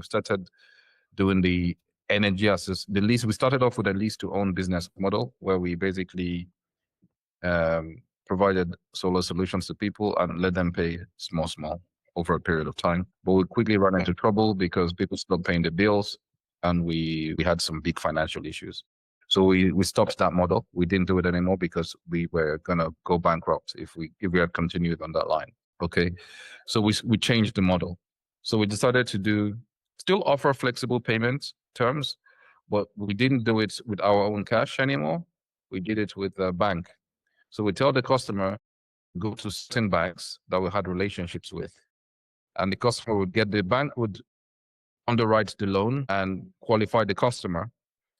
started doing the energy as the lease. We started off with a lease-to-own business model where we basically provided solar solutions to people and let them pay small over a period of time. But we quickly ran into trouble because people stopped paying the bills and we had some big financial issues. So we stopped that model. We didn't do it anymore because we were gonna go bankrupt if we had continued on that line. Okay. So we changed the model. So we decided to still offer flexible payment terms, but we didn't do it with our own cash anymore. We did it with a bank. So we tell the customer, go to certain banks that we had relationships with, and the customer would the bank would underwrite the loan and qualify the customer,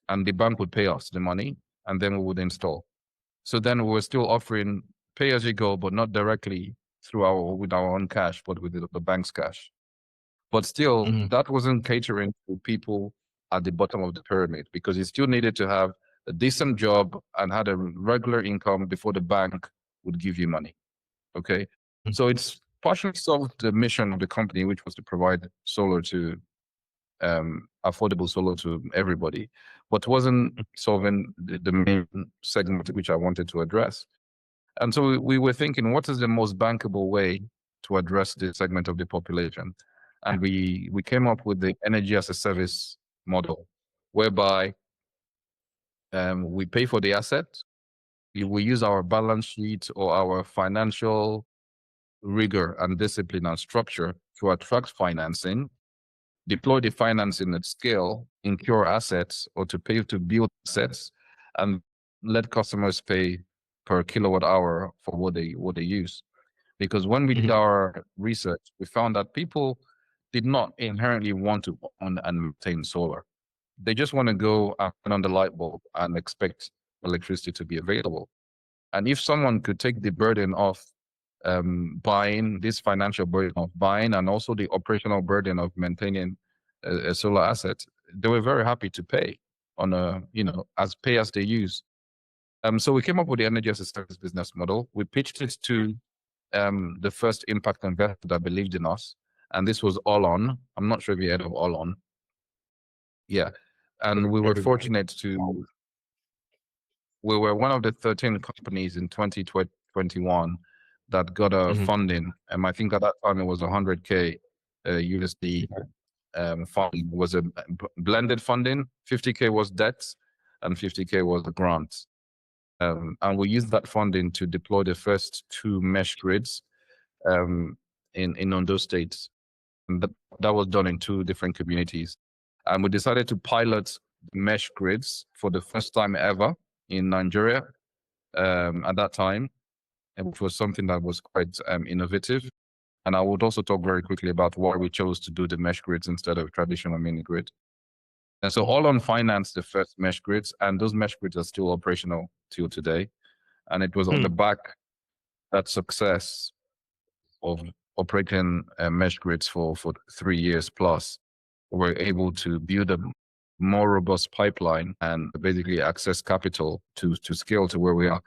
and the bank would pay us the money, and then we would install. So then we were still offering pay as you go, but not directly with our own cash, but with the bank's cash. But still, that wasn't catering to people at the bottom of the pyramid, because you still needed to have a decent job and had a regular income before the bank would give you money. Okay. So it's partially solved the mission of the company, which was to provide solar to affordable solar to everybody, but wasn't solving the main segment which I wanted to address. And so we were thinking, what is the most bankable way to address this segment of the population? And we came up with the energy as a service model, whereby we pay for the asset. We use our balance sheet or our financial rigor and discipline and structure to attract financing, deploy the financing at scale, incur assets, or to pay to build assets, and let customers pay per kilowatt hour for what they use. Because when we did our research, we found that people did not inherently want to own and maintain solar. They just want to go and turn on the light bulb and expect electricity to be available. And if someone could take the burden of buying, this financial burden of buying, and also the operational burden of maintaining a solar asset, they were very happy to pay on as pay as they use. So we came up with the energy as a service business model. We pitched it to the first impact investor that believed in us, and this was All-On. I'm not sure if you heard of All-On. Yeah, and we were fortunate to. We were one of the 13 companies in 2021 that got a funding. I think at that time it was 100K USD funding. It was a blended funding. 50K was debt and 50K was the grant. And we used that funding to deploy the first 2 mesh grids in Ondo State. And that was done in 2 different communities. And we decided to pilot mesh grids for the first time ever in Nigeria at that time, which was something that was quite innovative. And I would also talk very quickly about why we chose to do the mesh grids instead of traditional mini grid. And so All-On financed the first mesh grids, and those mesh grids are still operational till today. And it was on the back that success of operating mesh grids for 3 years plus, we're able to build a more robust pipeline and basically access capital to scale to where we are.